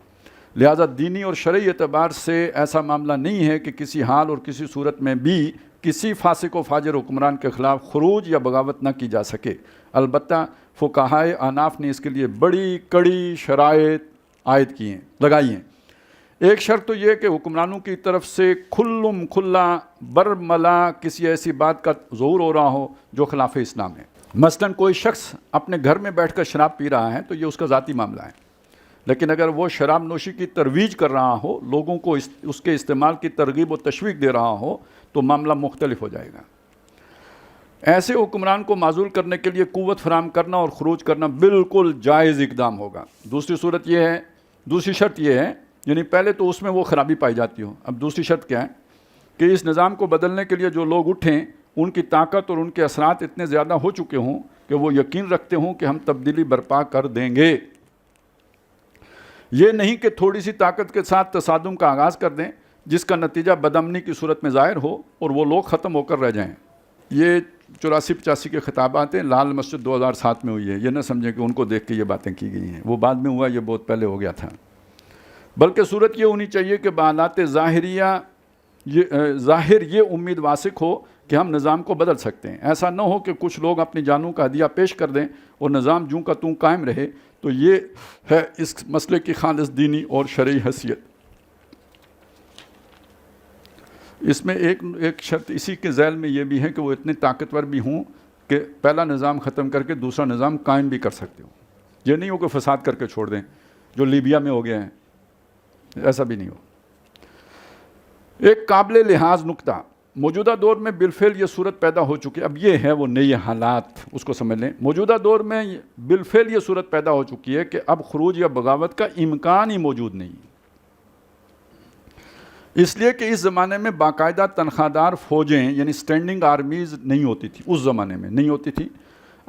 لہذا دینی اور شرعی اعتبار سے ایسا معاملہ نہیں ہے کہ کسی حال اور کسی صورت میں بھی کسی فاسق و فاجر حکمران کے خلاف خروج یا بغاوت نہ کی جا سکے۔ البتہ فقہائے احناف نے اس کے لیے بڑی کڑی شرائط عائد کی ہیں، لگائی ہیں۔ ایک شرط تو یہ کہ حکمرانوں کی طرف سے کھلم کھلا برملا کسی ایسی بات کا ظہور ہو رہا ہو جو خلاف اسلام ہے۔ مثلاً کوئی شخص اپنے گھر میں بیٹھ کر شراب پی رہا ہے تو یہ اس کا ذاتی معاملہ ہے، لیکن اگر وہ شراب نوشی کی ترویج کر رہا ہو، لوگوں کو اس کے استعمال کی ترغیب و تشویق دے رہا ہو تو معاملہ مختلف ہو جائے گا۔ ایسے حکمران کو معزول کرنے کے لیے قوت فراہم کرنا اور خروج کرنا بالکل جائز اقدام ہوگا۔ دوسری شرط یہ ہے، یعنی پہلے تو اس میں وہ خرابی پائی جاتی ہو، اب دوسری شرط کیا ہے کہ اس نظام کو بدلنے کے لیے جو لوگ اٹھیں ان کی طاقت اور ان کے اثرات اتنے زیادہ ہو چکے ہوں کہ وہ یقین رکھتے ہوں کہ ہم تبدیلی برپا کر دیں گے۔ یہ نہیں کہ تھوڑی سی طاقت کے ساتھ تصادم کا آغاز کر دیں جس کا نتیجہ بدامنی کی صورت میں ظاہر ہو اور وہ لوگ ختم ہو کر رہ جائیں۔ یہ 84-85 کے خطابات ہیں، لال مسجد 2007 میں ہوئی ہے، یہ نہ سمجھیں کہ ان کو دیکھ کے یہ باتیں کی گئی ہیں، وہ بعد میں ہوا، یہ بہت پہلے ہو گیا تھا۔ بلکہ صورت یہ ہونی چاہیے کہ بحالات ظاہر یہ امید واثق ہو کہ ہم نظام کو بدل سکتے ہیں، ایسا نہ ہو کہ کچھ لوگ اپنی جانوں کا ہدیہ پیش کر دیں اور نظام جوں کا توں قائم رہے۔ تو یہ ہے اس مسئلے کی خالص دینی اور شرعی حیثیت۔ اس میں ایک شرط اسی کے ذیل میں یہ بھی ہے کہ وہ اتنے طاقتور بھی ہوں کہ پہلا نظام ختم کر کے دوسرا نظام قائم بھی کر سکتے ہوں۔ یہ نہیں ہو کہ فساد کر کے چھوڑ دیں جو لیبیا میں ہو گیا ہے، ایسا بھی نہیں ہو۔ ایک قابل لحاظ نکتہ، موجودہ دور میں بالفعل یہ صورت پیدا ہو چکی ہے، اب یہ ہے وہ نئے حالات، اس کو سمجھ لیں۔ موجودہ دور میں بالفعل یہ صورت پیدا ہو چکی ہے کہ اب خروج یا بغاوت کا امکان ہی موجود نہیں، اس لیے کہ اس زمانے میں باقاعدہ تنخواہ دار فوجیں یعنی سٹینڈنگ آرمیز نہیں ہوتی تھی، اس زمانے میں نہیں ہوتی تھی،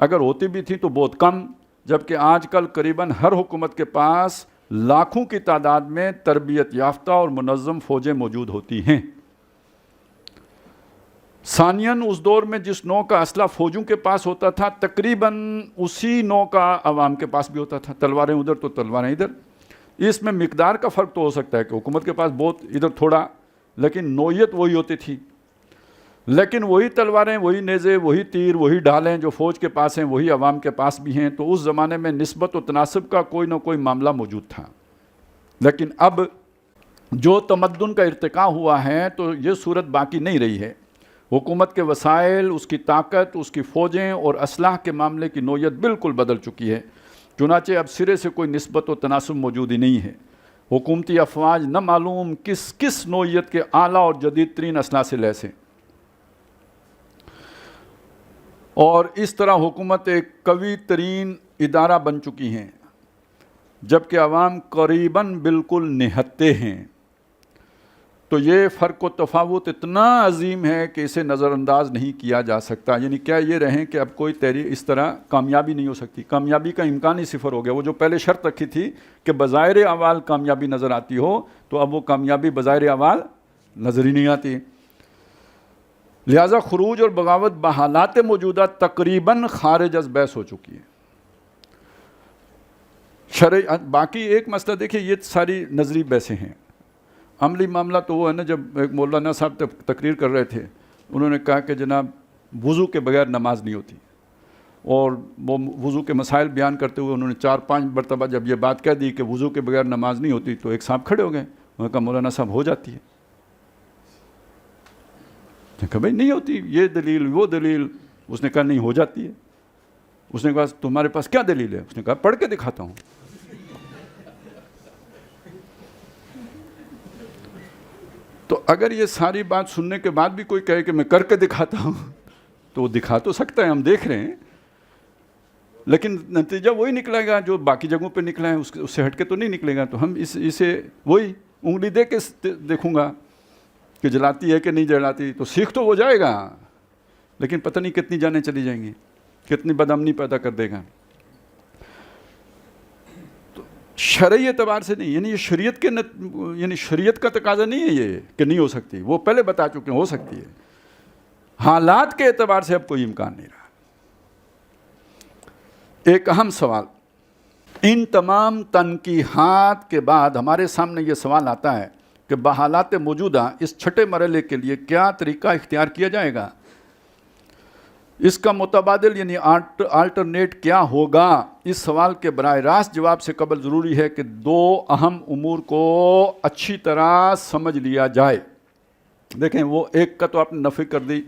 اگر ہوتی بھی تھی تو بہت کم، جبکہ آج کل قریباً ہر حکومت کے پاس لاکھوں کی تعداد میں تربیت یافتہ اور منظم فوجیں موجود ہوتی ہیں۔ ثانیاً اس دور میں جس نوع کا اسلحہ فوجوں کے پاس ہوتا تھا تقریباً اسی نوع کا عوام کے پاس بھی ہوتا تھا، تلواریں ادھر تو تلواریں ادھر۔ اس میں مقدار کا فرق تو ہو سکتا ہے کہ حکومت کے پاس بہت ادھر تھوڑا، لیکن نوعیت وہی ہوتی تھی، لیکن وہی تلواریں، وہی نیزے، وہی تیر، وہی ڈھالیں جو فوج کے پاس ہیں وہی عوام کے پاس بھی ہیں۔ تو اس زمانے میں نسبت و تناسب کا کوئی نہ کوئی معاملہ موجود تھا، لیکن اب جو تمدن کا ارتقاء ہوا ہے تو یہ صورت باقی نہیں رہی ہے۔ حکومت کے وسائل، اس کی طاقت، اس کی فوجیں اور اسلحہ کے معاملے کی نوعیت بالکل بدل چکی ہے، چنانچہ اب سرے سے کوئی نسبت و تناسب موجود ہی نہیں ہے۔ حکومتی افواج نہ معلوم کس نوعیت کے اعلیٰ اور جدید ترین اسلحہ سے لیس ہیں، اور اس طرح حکومت ایک قوی ترین ادارہ بن چکی ہیں، جبکہ عوام قریباً بالکل نہتے ہیں۔ تو یہ فرق و تفاوت اتنا عظیم ہے کہ اسے نظر انداز نہیں کیا جا سکتا۔ یعنی کیا یہ رہیں کہ اب کوئی تحریک اس طرح کامیابی نہیں ہو سکتی، کامیابی کا امکان ہی صفر ہو گیا۔ وہ جو پہلے شرط رکھی تھی کہ بظاہر اعمال کامیابی نظر آتی ہو، تو اب وہ کامیابی بظاہر اعمال نظر ہی نہیں آتی۔ لہٰذا خروج اور بغاوت بحالات موجودہ تقریباً خارج از بحث ہو چکی ہے۔ باقی ایک مسئلہ دیکھیں، یہ ساری نظری بحثیں ہیں، عملی معاملہ تو وہ ہے نا، جب ایک مولانا صاحب تقریر کر رہے تھے، انہوں نے کہا کہ جناب وضو کے بغیر نماز نہیں ہوتی، اور وہ وضو کے مسائل بیان کرتے ہوئے انہوں نے 4-5 مرتبہ جب یہ بات کہہ دی کہ وضو کے بغیر نماز نہیں ہوتی، تو ایک صاحب کھڑے ہو گئے، انہوں نے کہا مولانا صاحب ہو جاتی ہے۔ نے کہا بھائی نہیں ہوتی، یہ دلیل وہ دلیل، اس نے کہا نہیں ہو جاتی ہے۔ اس نے کہا تمہارے پاس کیا دلیل ہے؟ اس نے کہا پڑھ کے دکھاتا ہوں۔ تو اگر یہ ساری بات سننے کے بعد بھی کوئی کہے کہ میں کر کے دکھاتا ہوں، تو وہ دکھا تو سکتا ہے، ہم دیکھ رہے ہیں، لیکن نتیجہ وہی نکلے گا جو باقی جگہوں پہ نکلا ہے، اس سے ہٹ کے تو نہیں نکلے گا۔ تو ہم اسے وہی انگلی دے کے دیکھوں گا کہ جلاتی ہے کہ نہیں جلاتی، تو سیکھ تو ہو جائے گا، لیکن پتہ نہیں کتنی جانیں چلی جائیں گی، کتنی بدامنی پیدا کر دے گا۔ تو شرعی اعتبار سے نہیں، یعنی یہ یعنی شریعت کا تقاضا نہیں ہے یہ کہ نہیں ہو سکتی، وہ پہلے بتا چکے ہیں ہو سکتی ہے، حالات کے اعتبار سے اب کوئی امکان نہیں رہا۔ ایک اہم سوال، ان تمام تنقیحات کے بعد ہمارے سامنے یہ سوال آتا ہے کہ بحالات موجودہ اس چھٹے مرحلے کے لیے کیا طریقہ اختیار کیا جائے گا؟ اس کا متبادل یعنی آلٹرنیٹ کیا ہوگا؟ اس سوال کے براہ راست جواب سے قبل ضروری ہے کہ 2 اہم امور کو اچھی طرح سمجھ لیا جائے۔ دیکھیں، وہ ایک کا تو آپ نے نفی کر دی،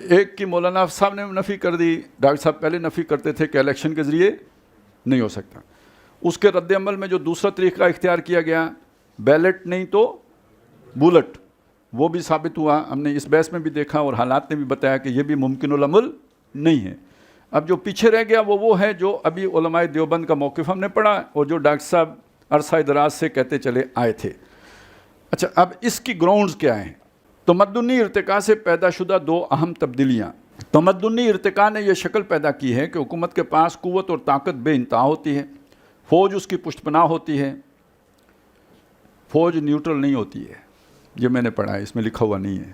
ایک کی مولانا صاحب نے نفی کر دی، ڈاکٹر صاحب پہلے نفی کرتے تھے کہ الیکشن کے ذریعے نہیں ہو سکتا۔ اس کے رد عمل میں جو دوسرا طریقہ اختیار کیا گیا، بیلٹ نہیں تو بولٹ، وہ بھی ثابت ہوا، ہم نے اس بحث میں بھی دیکھا اور حالات نے بھی بتایا کہ یہ بھی ممکن العمل نہیں ہے۔ اب جو پیچھے رہ گیا وہ ہے جو ابھی علماء دیوبند کا موقف ہم نے پڑھا اور جو ڈاکٹر صاحب عرصہ دراز سے کہتے چلے آئے تھے۔ اچھا، اب اس کی گراؤنڈز کیا ہیں؟ تمدنی ارتقاء سے پیدا شدہ 2 اہم تبدیلیاں۔ تمدنی ارتقاء نے یہ شکل پیدا کی ہے کہ حکومت کے پاس قوت اور طاقت بے انتہا ہوتی ہے، فوج اس کی پشت پناہ ہوتی ہے، فوج نیوٹرل نہیں ہوتی ہے، یہ میں نے پڑھا ہے، اس میں لکھا ہوا نہیں ہے،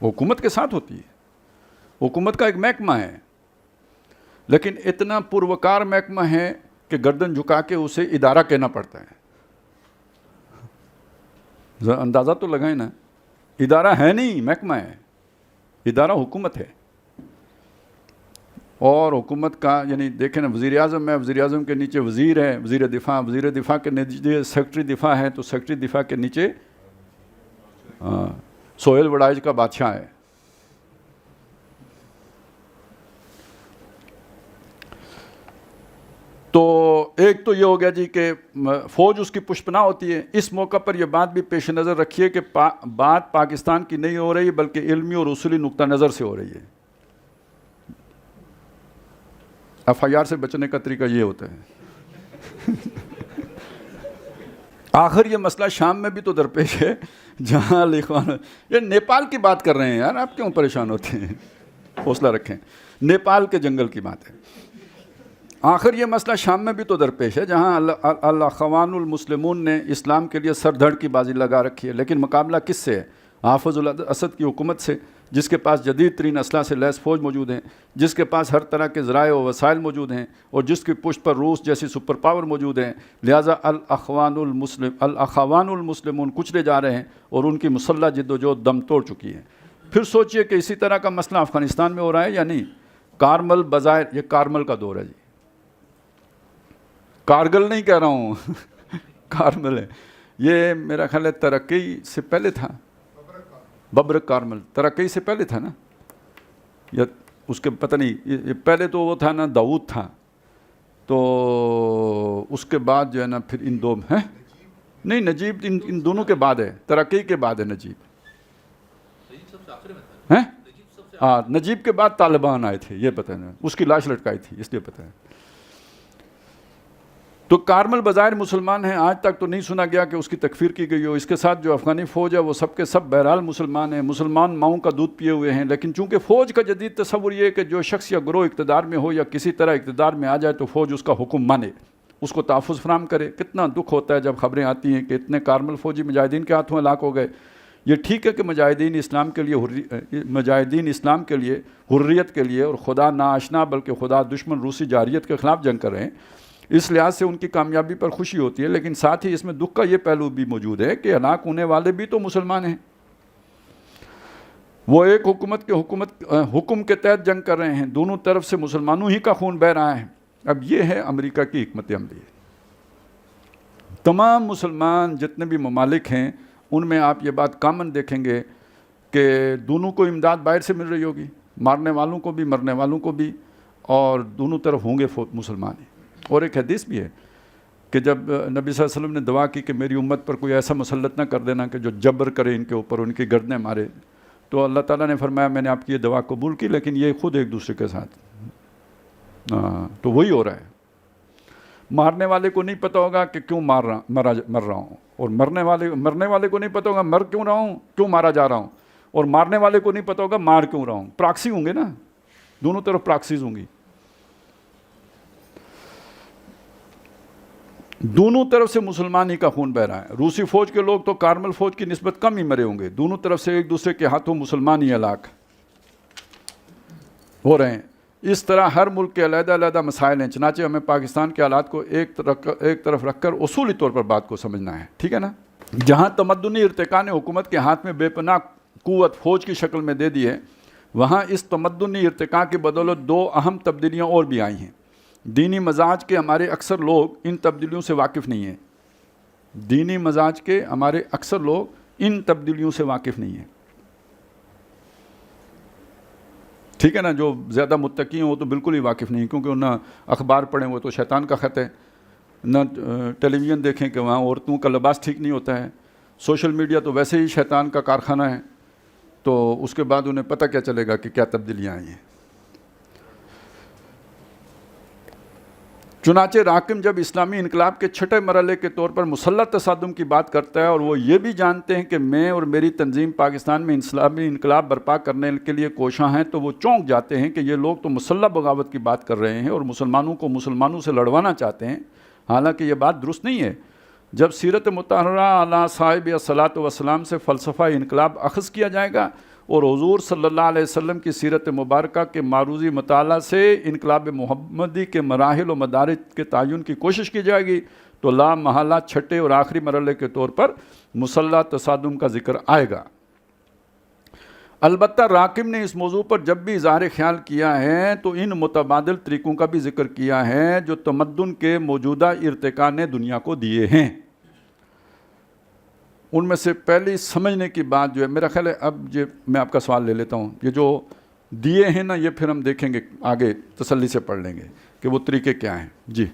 حکومت کے ساتھ ہوتی ہے، حکومت کا ایک محکمہ ہے، لیکن اتنا پروکار محکمہ ہے کہ گردن جھکا کے اسے ادارہ کہنا پڑتا ہے. اندازہ تو لگائیں نا، ادارہ ہے نہیں، محکمہ ہے. ادارہ حکومت ہے. اور حکومت کا یعنی دیکھیں نا، وزیر اعظم ہے، وزیر اعظم کے نیچے وزیر ہے، وزیر دفاع کے نیچے سیکرٹری دفاع ہے، تو سیکرٹری دفاع کے نیچے سہیل وڑائج کا بادشاہ ہے. تو ایک تو یہ ہو گیا جی کہ فوج اس کی پشپنا ہوتی ہے. اس موقع پر یہ بات بھی پیش نظر رکھیے کہ بات پاکستان کی نہیں ہو رہی بلکہ علمی اور اصولی نقطہ نظر سے ہو رہی ہے. FIR سے بچنے کا طریقہ یہ ہوتا ہے. آخر یہ مسئلہ شام میں بھی تو درپیش ہے جہاں یہ نیپال کی بات کر رہے ہیں یار، آپ کیوں پریشان ہوتے ہیں؟ حوصلہ رکھیں، نیپال کے جنگل کی بات ہے. آخر یہ مسئلہ شام میں بھی تو درپیش ہے جہاں الاخوان المسلمون نے اسلام کے لیے سر دھڑ کی بازی لگا رکھی ہے. لیکن مقابلہ کس سے ہے؟ حافظ الاسد کی حکومت سے، جس کے پاس جدید ترین اسلحہ سے لیس فوج موجود ہیں، جس کے پاس ہر طرح کے ذرائع و وسائل موجود ہیں، اور جس کی پشت پر روس جیسی سپر پاور موجود ہیں. لہٰذا الاخوان المسلمون کچلے جا رہے ہیں اور ان کی مسلح جد و جہد دم توڑ چکی ہے. پھر سوچئے کہ اسی طرح کا مسئلہ افغانستان میں ہو رہا ہے یا نہیں. کارمل بظاہر، یہ کارمل کا دور ہے جی، کارگل نہیں کہہ رہا ہوں کارمل ہے. یہ میرا خیال ہے ترقی سے پہلے تھا، ببرک کارمل ترقی سے پہلے تھا نا، یا اس کے پتہ نہیں، یہ پہلے تو وہ تھا نا داؤد تھا، تو اس کے بعد جو ہے نا پھر ان دو ہیں نہیں، نجیب ان دونوں کے بعد ہے، ترقی کے بعد ہے نجیب. ہاں، نجیب کے بعد طالبان آئے تھے، یہ پتہ ہے نا، اس کی لاش لٹکائی تھی اس لیے پتہ ہے. تو کارمل بظاہر مسلمان ہیں، آج تک تو نہیں سنا گیا کہ اس کی تکفیر کی گئی ہو. اس کے ساتھ جو افغانی فوج ہے وہ سب کے سب بہرحال مسلمان ہیں، مسلمان ماؤں کا دودھ پیے ہوئے ہیں. لیکن چونکہ فوج کا جدید تصور یہ ہے کہ جو شخص یا گروہ اقتدار میں ہو یا کسی طرح اقتدار میں آ جائے تو فوج اس کا حکم مانے، اس کو تحفظ فراہم کرے. کتنا دکھ ہوتا ہے جب خبریں آتی ہیں کہ اتنے کارمل فوجی مجاہدین کے ہاتھوں ہلاک ہو گئے. یہ ٹھیک ہے کہ مجاہدین اسلام کے لیے حریت کے لیے اور خدا ناآشنا بلکہ خدا دشمن روسی جارحیت کے خلاف جنگ کر رہے ہیں، اس لحاظ سے ان کی کامیابی پر خوشی ہوتی ہے. لیکن ساتھ ہی اس میں دکھ کا یہ پہلو بھی موجود ہے کہ ہلاک ہونے والے بھی تو مسلمان ہیں. وہ ایک حکومت کے حکم کے تحت جنگ کر رہے ہیں، دونوں طرف سے مسلمانوں ہی کا خون بہہ رہا ہے. اب یہ ہے امریکہ کی حکمت عملی. تمام مسلمان جتنے بھی ممالک ہیں ان میں آپ یہ بات کامن دیکھیں گے کہ دونوں کو امداد باہر سے مل رہی ہوگی، مارنے والوں کو بھی مرنے والوں کو بھی، اور دونوں طرف ہوں گے مسلمان ہی. اور ایک حدیث بھی ہے کہ جب نبی صلی اللہ علیہ وسلم نے دعا کی کہ میری امت پر کوئی ایسا مسلط نہ کر دینا کہ جو جبر کرے ان کے اوپر، ان کی گردنیں مارے، تو اللہ تعالیٰ نے فرمایا میں نے آپ کی یہ دعا قبول کی، لیکن یہ خود ایک دوسرے کے ساتھ. تو وہی ہو رہا ہے. مارنے والے کو نہیں پتہ ہوگا کہ کیوں مر رہا ہوں، اور مرنے والے کو نہیں پتہ ہوگا مر کیوں رہا ہوں، کیوں مارا جا رہا ہوں، اور مارنے والے کو نہیں پتہ ہوگا مار کیوں رہا ہوں. پراکسی ہوں گے نا، دونوں طرف پراکسیز ہوں گی. دونوں طرف سے مسلمان ہی کا خون بہ رہا ہے. روسی فوج کے لوگ تو کارمل فوج کی نسبت کم ہی مرے ہوں گے. دونوں طرف سے ایک دوسرے کے ہاتھوں مسلمان ہی ہلاک ہو رہے ہیں. اس طرح ہر ملک کے علیحدہ علیحدہ مسائل ہیں. چنانچہ ہمیں پاکستان کے حالات کو ایک طرف رکھ کر اصولی طور پر بات کو سمجھنا ہے، ٹھیک ہے نا. جہاں تمدنی ارتقاء نے حکومت کے ہاتھ میں بے پناہ قوت فوج کی شکل میں دے دی ہے، وہاں اس تمدنی ارتقاء کی بدولت دو اہم تبدیلیاں اور بھی آئی ہیں. دینی مزاج کے ہمارے اکثر لوگ ان تبدیلیوں سے واقف نہیں ہیں. دینی مزاج کے ہمارے اکثر لوگ ان تبدیلیوں سے واقف نہیں ہیں، ٹھیک ہے نا. جو زیادہ متقی ہیں وہ تو بالکل ہی واقف نہیں، کیونکہ نہ اخبار پڑھیں وہ تو شیطان کا خط ہے، نہ ٹیلی ویژن دیکھیں کہ وہاں عورتوں کا لباس ٹھیک نہیں ہوتا ہے، سوشل میڈیا تو ویسے ہی شیطان کا کارخانہ ہے. تو اس کے بعد انہیں پتہ کیا چلے گا کہ کیا تبدیلیاں آئی ہیں. چنانچہ راکم جب اسلامی انقلاب کے چھٹے مرحلے کے طور پر مسلح تصادم کی بات کرتا ہے، اور وہ یہ بھی جانتے ہیں کہ میں اور میری تنظیم پاکستان میں اسلامی انقلاب برپا کرنے کے لیے کوشاں ہیں، تو وہ چونک جاتے ہیں کہ یہ لوگ تو مسلح بغاوت کی بات کر رہے ہیں اور مسلمانوں کو مسلمانوں سے لڑوانا چاہتے ہیں. حالانکہ یہ بات درست نہیں ہے. جب سیرت مطہرہ علی صاحب الصلاۃ والسلام سے فلسفہ انقلاب اخذ کیا جائے گا اور حضور صلی اللہ علیہ وسلم کی سیرت مبارکہ کے معروضی مطالعہ سے انقلاب محمدی کے مراحل و مدارج کے تعین کی کوشش کی جائے گی تو لا محالہ چھٹے اور آخری مرحلے کے طور پر مسلح تصادم کا ذکر آئے گا۔ البتہ راکم نے اس موضوع پر جب بھی اظہار خیال کیا ہے تو ان متبادل طریقوں کا بھی ذکر کیا ہے جو تمدن کے موجودہ ارتقاء نے دنیا کو دیے ہیں۔ ان میں سے پہلی سمجھنے کی بات جو ہے، میرا خیال ہے اب میں آپ کا سوال لے لیتا ہوں، یہ جو دیے ہیں نا، یہ پھر ہم دیکھیں گے آگے تسلی سے پڑھ لیں گے کہ وہ طریقے کیا ہیں۔ جی